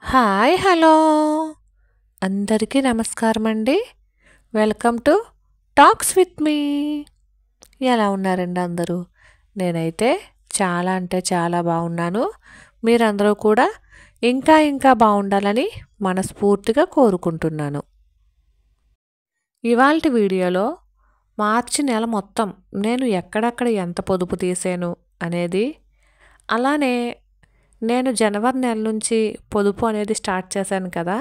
Hi hello అందరికీ నమస్కారం అండి. Welcome to talks with me. ఎలా ఉన్నారండి అందరూ? నేనైతే చాలా అంటే చాలా బాగున్నాను. మీరందరూ కూడా ఇంకా బాగుండాలని మనస్ఫూర్తిగా కోరుకుంటున్నాను. ఇవాల్టి వీడియోలో మార్చి నెల మొత్తం నేను ఎక్కడెక్కడ ఎంత పొదుపు తీసాను అనేది, అలానే నేను జనవరి నెల నుంచి పొదుపు అనేది స్టార్ట్ చేశాను కదా,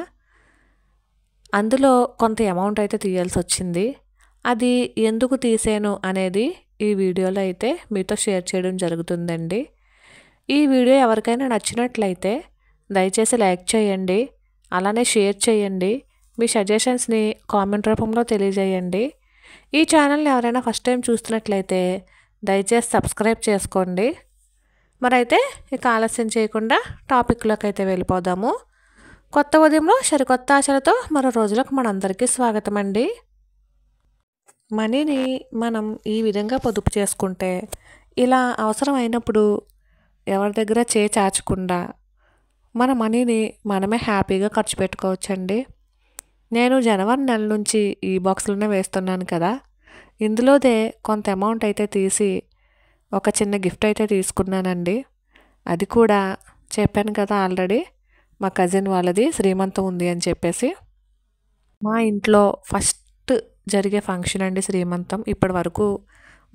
అందులో కొంత అమౌంట్ అయితే తీయాల్సి వచ్చింది. అది ఎందుకు తీసాను అనేది ఈ వీడియోలో అయితే మీతో షేర్ చేయడం జరుగుతుందండి. ఈ వీడియో ఎవరికైనా నచ్చినట్లయితే దయచేసి లైక్ చేయండి, అలానే షేర్ చేయండి. మీ సజెషన్స్ని కామెంట్ రూపంలో తెలియజేయండి. ఈ ఛానల్ని ఎవరైనా ఫస్ట్ టైం చూస్తున్నట్లయితే దయచేసి సబ్స్క్రైబ్ చేసుకోండి. మరైతే ఇక ఆలస్యం చేయకుండా టాపిక్లోకి అయితే వెళ్ళిపోదాము. కొత్త ఉదయంలో సరికొత్త ఆశలతో మరో రోజులకు మనందరికీ స్వాగతం అండి. మనీని మనం ఈ విధంగా పొదుపు చేసుకుంటే, ఇలా అవసరం అయినప్పుడు ఎవరి దగ్గర చేయి చాచకుండా మన మనీని మనమే హ్యాపీగా ఖర్చు పెట్టుకోవచ్చండి. నేను జనవరి నెల నుంచి ఈ బాక్స్లోనే వేస్తున్నాను కదా, ఇందులోదే కొంత అమౌంట్ అయితే తీసి ఒక చిన్న గిఫ్ట్ అయితే తీసుకున్నానండి. అది కూడా చెప్పాను కదా ఆల్రెడీ, మా కజిన్ వాళ్ళది శ్రీమంతం ఉంది అని చెప్పేసి. మా ఇంట్లో ఫస్ట్ జరిగే ఫంక్షన్ అండి శ్రీమంతం. ఇప్పటి వరకు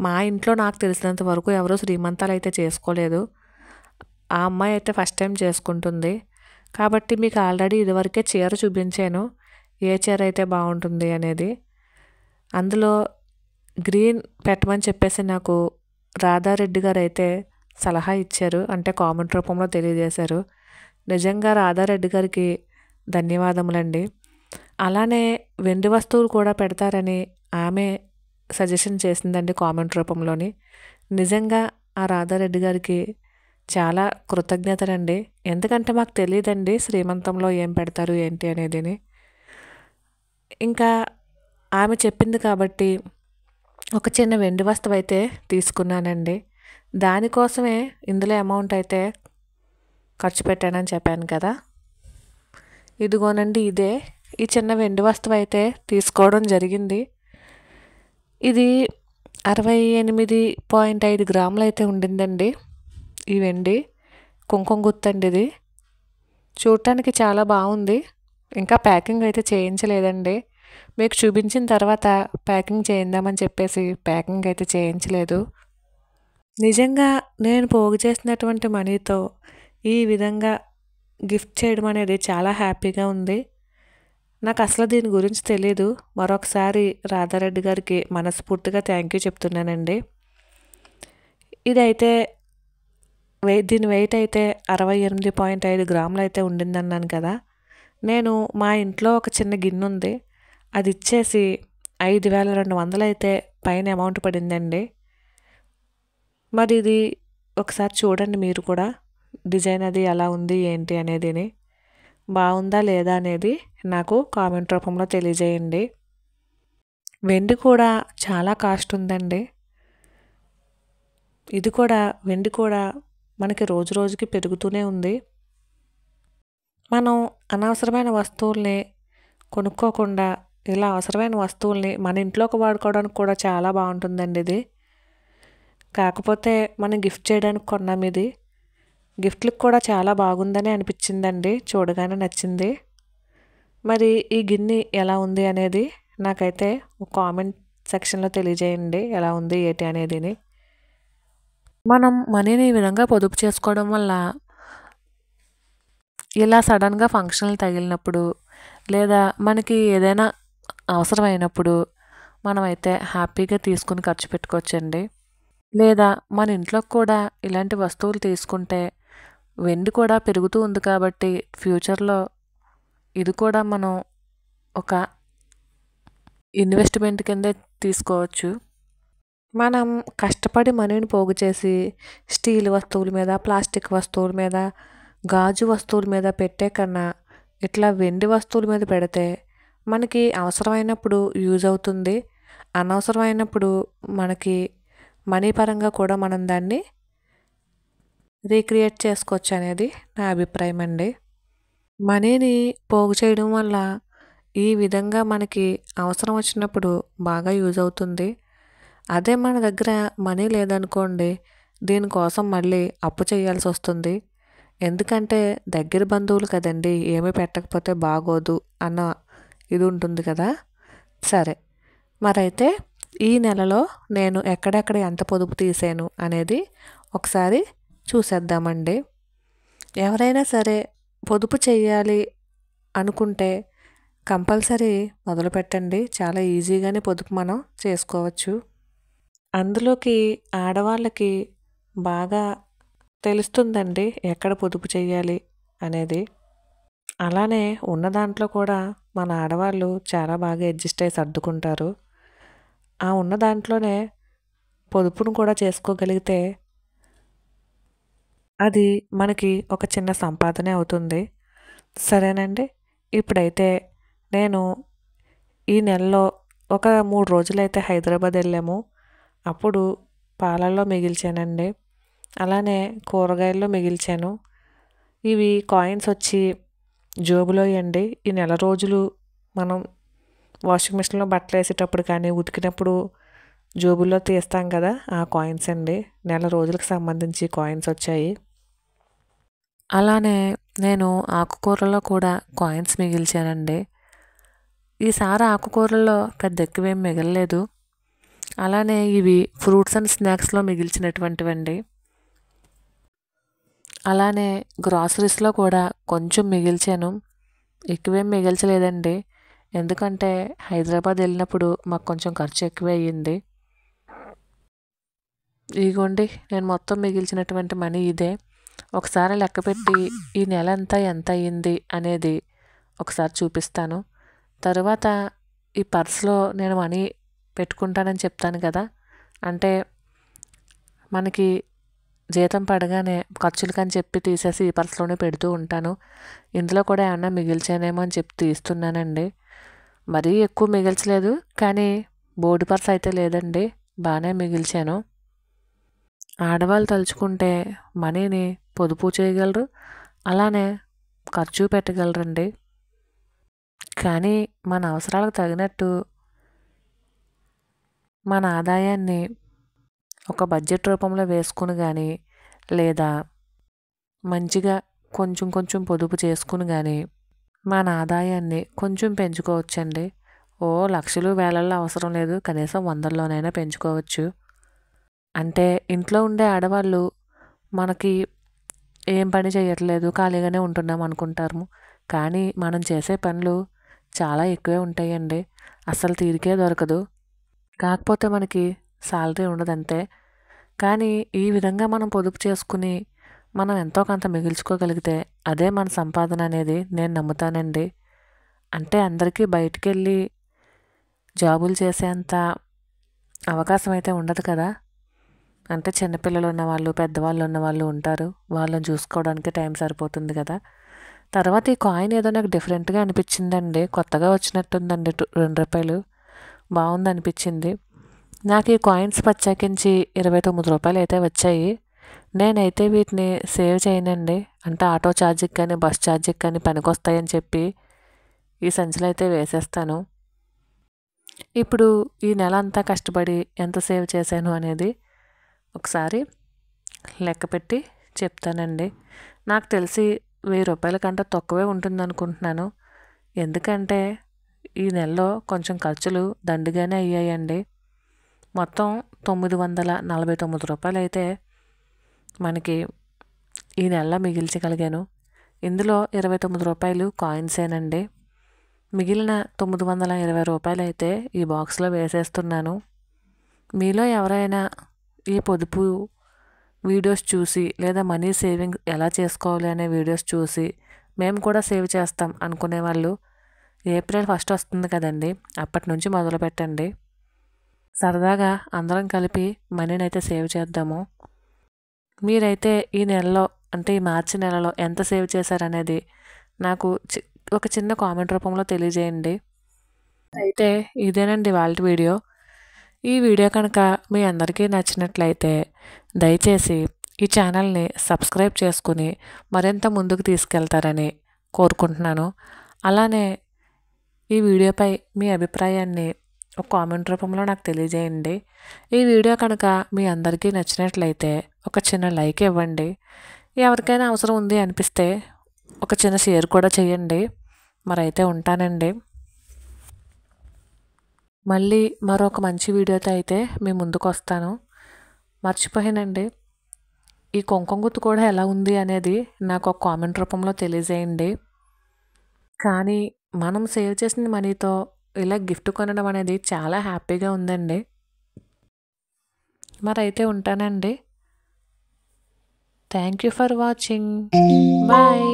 మా ఇంట్లో నాకు తెలిసినంత వరకు ఎవరూ శ్రీమంతాలు అయితే చేసుకోలేదు. ఆ అమ్మాయి అయితే ఫస్ట్ టైం చేసుకుంటుంది. కాబట్టి మీకు ఆల్రెడీ ఇదివరకే చీర చూపించాను, ఏ చీర అయితే బాగుంటుంది అనేది. అందులో గ్రీన్ పెట్టమని చెప్పేసి నాకు రాధారెడ్డి గారు అయితే సలహా ఇచ్చారు, అంటే కామెంట్ రూపంలో తెలియజేశారు. నిజంగా రాధారెడ్డి గారికి ధన్యవాదములండి. అలానే వెండి వస్తువులు కూడా పెడతారని ఆమె సజెషన్ చేసిందండి కామెంట్ రూపంలోని. నిజంగా ఆ రాధారెడ్డి గారికి చాలా కృతజ్ఞతలండి. ఎందుకంటే మాకు తెలియదండి శ్రీమంతంలో ఏం పెడతారు ఏంటి అనేదిని. ఇంకా ఆమె చెప్పింది కాబట్టి ఒక చిన్న వెండి వస్తువు అయితే తీసుకున్నానండి. దానికోసమే ఇందులో అమౌంట్ అయితే ఖర్చు పెట్టానని చెప్పాను కదా. ఇదిగోనండి, ఇదే ఈ చిన్న వెండి వస్తువు అయితే తీసుకోవడం జరిగింది. ఇది 68.5 గ్రాములు అయితే ఉండిందండి ఈ వెండి. కుంకుమ గుర్తండి ఇది. చూడటానికి చాలా బాగుంది. ఇంకా ప్యాకింగ్ అయితే చేయించలేదండి. మీకు చూపించిన తర్వాత ప్యాకింగ్ చేయిందామని చెప్పేసి ప్యాకింగ్ అయితే చేయించలేదు. నిజంగా నేను పోగు చేసినటువంటి మనీతో ఈ విధంగా గిఫ్ట్ చేయడం అనేది చాలా హ్యాపీగా ఉంది. నాకు అసలు దీని గురించి తెలీదు. మరొకసారి రాధారెడ్డి గారికి మనస్ఫూర్తిగా థ్యాంక్ యూ చెప్తున్నానండి. ఇదైతే దీని వెయిట్ అయితే 68.5 గ్రాములు అయితే ఉండిందన్నాను కదా. నేను మా ఇంట్లో ఒక చిన్న గిన్నె ఉంది, అది ఇచ్చేసి 5,200 అయితే పైన అమౌంట్ పడిందండి. మరి ఇది ఒకసారి చూడండి మీరు కూడా, డిజైన్ అది ఎలా ఉంది ఏంటి అనేదిని. బాగుందా లేదా అనేది నాకు కామెంట్ రూపంలో తెలియజేయండి. వెండి కూడా చాలా కాస్ట్ ఉందండి. ఇది కూడా వెండి కూడా మనకి రోజు రోజుకి పెరుగుతూనే ఉంది. మనం అనవసరమైన వస్తువుల్ని కొనుక్కోకుండా ఇలా అవసరమైన వస్తువుల్ని మన ఇంట్లోకి వాడుకోవడానికి కూడా చాలా బాగుంటుందండి ఇది. కాకపోతే మనం గిఫ్ట్ చేయడానికి కొన్నాం ఇది. గిఫ్ట్లకు కూడా చాలా బాగుందని అనిపించిందండి, చూడగానే నచ్చింది. మరి ఈ గిన్నె ఎలా ఉంది అనేది నాకైతే కామెంట్ సెక్షన్లో తెలియజేయండి, ఎలా ఉంది ఏంటి అనేదిని. మనం మనీని ఈ విధంగా పొదుపు చేసుకోవడం వల్ల ఇలా సడన్గా ఫంక్షన్లు తగిలినప్పుడు, లేదా మనకి ఏదైనా అవసరమైనప్పుడు మనమైతే హ్యాపీగా తీసుకుని ఖర్చు పెట్టుకోవచ్చండి. లేదా మన ఇంట్లో కూడా ఇలాంటి వస్తువులు తీసుకుంటే వెండి కూడా పెరుగుతూ ఉంది కాబట్టి ఫ్యూచర్లో ఇది కూడా మనం ఒక ఇన్వెస్ట్మెంట్ కిందే తీసుకోవచ్చు. మనం కష్టపడి మనీని పోగు చేసి స్టీల్ వస్తువుల మీద, ప్లాస్టిక్ వస్తువుల మీద, గాజు వస్తువుల మీద పెట్టే కన్నా ఇట్లా వెండి వస్తువుల మీద పెడితే మనకి అవసరమైనప్పుడు యూజ్ అవుతుంది. అనవసరమైనప్పుడు మనకి మనీ పరంగా కూడా మనం దాన్ని రీక్రియేట్ చేసుకోవచ్చు అనేది నా అభిప్రాయం అండి. మనీని పోగు చేయడం వల్ల ఈ విధంగా మనకి అవసరం వచ్చినప్పుడు బాగా యూజ్ అవుతుంది. అదే మన దగ్గర మనీ లేదనుకోండి, దీనికోసం మళ్ళీ అప్పు చేయాల్సి వస్తుంది. ఎందుకంటే దగ్గర బంధువులు కదండి, ఏమీ పెట్టకపోతే బాగోదు అన్న ఇది ఉంటుంది కదా. సరే, మరైతే ఈ నెలలో నేను ఎక్కడెక్కడ ఎంత పొదుపు తీసాను అనేది ఒకసారి చూసేద్దామండి. ఎవరైనా సరే పొదుపు చేయాలి అనుకుంటే కంపల్సరీ మొదలుపెట్టండి. చాలా ఈజీగానే పొదుపు మనం చేసుకోవచ్చు. అందులోకి ఆడవాళ్ళకి బాగా తెలుస్తుందండి ఎక్కడ పొదుపు చేయాలి అనేది. అలానే ఉన్న దాంట్లో కూడా మన ఆడవాళ్ళు చాలా బాగా అడ్జస్ట్ అయ్యి సర్దుకుంటారు. ఆ ఉన్న దాంట్లోనే పొదుపును కూడా చేసుకోగలిగితే అది మనకి ఒక చిన్న సంపాదనే అవుతుంది. సరేనండి. ఇప్పుడైతే నేను ఈ నెలలో ఒక 3 రోజులైతే హైదరాబాద్ వెళ్ళాము. అప్పుడు పాలల్లో మిగిల్చానండి. అలానే కూరగాయల్లో మిగిల్చాను. ఇవి కాయిన్స్ వచ్చి జోబులో అండి. ఈ నెల రోజులు మనం వాషింగ్ మిషన్లో బట్టలు వేసేటప్పుడు కానీ ఉతికినప్పుడు జోబుల్లో తీస్తాం కదా, ఆ కాయిన్స్ అండి. నెల రోజులకు సంబంధించి కాయిన్స్ వచ్చాయి. అలానే నేను ఆకుకూరల్లో కూడా కాయిన్స్ మిగిల్చానండి. ఈసారి ఆకుకూరల్లో పెద్ద ఎక్కువేం మిగలలేదు. అలానే ఇవి ఫ్రూట్స్ అండ్ స్నాక్స్లో మిగిల్చినటువంటివండి. అలానే గ్రాసరీస్లో కూడా కొంచెం మిగిల్చాను. ఎక్కువేం మిగిల్చలేదండి. ఎందుకంటే హైదరాబాద్ వెళ్ళినప్పుడు మాకు కొంచెం ఖర్చు ఎక్కువే అయ్యింది. ఇదిగోండి, నేను మొత్తం మిగిల్చినటువంటి మనీ ఇదే. ఒకసారి లెక్కపెట్టి ఈ నెల అంతా ఎంత అయ్యింది అనేది ఒకసారి చూపిస్తాను. తరువాత ఈ పర్స్లో నేను మనీ పెట్టుకుంటానని చెప్తాను కదా, అంటే మనకి జీతం పడగానే ఖర్చులకని చెప్పి తీసేసి ఈ పర్స్లోనే పెడుతూ ఉంటాను. ఇందులో కూడా ఏమన్నా మిగిల్చానేమో అని చెప్పి తీస్తున్నానండి. మరీ ఎక్కువ మిగిల్చలేదు, కానీ బోర్డు పర్స్ అయితే లేదండి, బాగానే మిగిల్చాను. ఆడవాళ్ళు తలుచుకుంటే మనీని పొదుపు చేయగలరు, అలానే ఖర్చు పెట్టగలరండి. కానీ మన అవసరాలకు తగినట్టు మన ఆదాయాన్ని ఒక బడ్జెట్ రూపంలో వేసుకుని కానీ, లేదా మంచిగా కొంచెం కొంచెం పొదుపు చేసుకుని కానీ మన ఆదాయాన్ని కొంచెం పెంచుకోవచ్చండి. లక్షలు వేలల్లో అవసరం లేదు, కనీసం వందల్లోనైనా పెంచుకోవచ్చు. అంటే ఇంట్లో ఉండే ఆడవాళ్ళు మనకి ఏం పని చేయట్లేదు, ఖాళీగానే ఉంటున్నాం అనుకుంటారు. కానీ మనం చేసే పనులు చాలా ఎక్కువే ఉంటాయండి. అస్సలు తీరికే దొరకదు. కాకపోతే మనకి సాలరీ ఉండదంతే. కానీ ఈ విధంగా మనం పొదుపు చేసుకుని మనం ఎంతో కొంత మిగుల్చుకోగలిగితే అదే మన సంపాదన అనేది నేను నమ్ముతానండి. అంటే అందరికీ బయటికి వెళ్ళి జాబులు చేసేంత అవకాశం అయితే ఉండదు కదా. అంటే చిన్నపిల్లలు ఉన్నవాళ్ళు, పెద్దవాళ్ళు ఉన్నవాళ్ళు ఉంటారు. వాళ్ళని చూసుకోవడానికి టైం సరిపోతుంది కదా. తర్వాత ఈ కాయిన్ ఏదో నాకు డిఫరెంట్గా అనిపించిందండి. కొత్తగా వచ్చినట్టుందండి. ₹2 బాగుంది అనిపించింది. నాకు ఈ కాయిన్స్ ప్రత్యేకించి ₹29 అయితే వచ్చాయి. నేనైతే వీటిని సేవ్ చేయనండి. అంటే ఆటో ఛార్జీకి కానీ బస్ ఛార్జీకి కానీ పనికొస్తాయని చెప్పి ఈ సంచిలో అయితే వేసేస్తాను. ఇప్పుడు ఈ నెల అంతా కష్టపడి ఎంత సేవ్ చేశాను అనేది ఒకసారి లెక్క పెట్టి చెప్తానండి. నాకు తెలిసి ₹1000 కంటే తక్కువే ఉంటుంది అనుకుంటున్నాను. ఎందుకంటే ఈ నెలలో కొంచెం ఖర్చులు దండిగానే అయ్యాయండి. మొత్తం ₹949 అయితే మనకి ఈ నెలలో మిగిల్చగలిగాను. ఇందులో ₹29 కాయిన్సేనండి. మిగిలిన ₹920 అయితే ఈ బాక్స్లో వేసేస్తున్నాను. మీలో ఎవరైనా ఈ పొదుపు వీడియోస్ చూసి లేదా మనీ సేవింగ్ ఎలా చేసుకోవాలి అనే వీడియోస్ చూసి మేము కూడా సేవ్ చేస్తాం అనుకునే వాళ్ళు ఏప్రిల్ 1 వస్తుంది కదండి, అప్పటి నుంచి మొదలు పెట్టండి. సరదాగా అందరం కలిపి మనీని అయితే సేవ్ చేద్దాము. మీరైతే ఈ నెలలో, అంటే ఈ మార్చి నెలలో ఎంత సేవ్ చేశారనేది నాకు ఒక చిన్న కామెంట్ రూపంలో తెలియజేయండి. అయితే ఇదేనండి వాళ్ళ వీడియో. ఈ వీడియో కనుక మీ అందరికీ నచ్చినట్లయితే దయచేసి ఈ ఛానల్ని సబ్స్క్రైబ్ చేసుకుని మరింత ముందుకు తీసుకెళ్తారని కోరుకుంటున్నాను. అలానే ఈ వీడియోపై మీ అభిప్రాయాన్ని ఒక కామెంట్ రూపంలో నాకు తెలియజేయండి. ఈ వీడియో కనుక మీ అందరికీ నచ్చినట్లయితే ఒక చిన్న లైక్ ఇవ్వండి. ఎవరికైనా అవసరం ఉంది అనిపిస్తే ఒక చిన్న షేర్ కూడా చేయండి. మరైతే ఉంటానండి. మళ్ళీ మరొక మంచి వీడియోతో అయితే మీ ముందుకు వస్తాను. మర్చిపోయానండి, ఈ కుంకుమ గుర్తు కూడా ఎలా ఉంది అనేది నాకు ఒక కామెంట్ రూపంలో తెలియజేయండి. కానీ మనం సేవ్ చేసిన మనీతో ఇలా గిఫ్ట్ కొనడం అనేది చాలా హ్యాపీగా ఉందండి. మరైతే ఉంటానండి. Thank you for watching. Bye.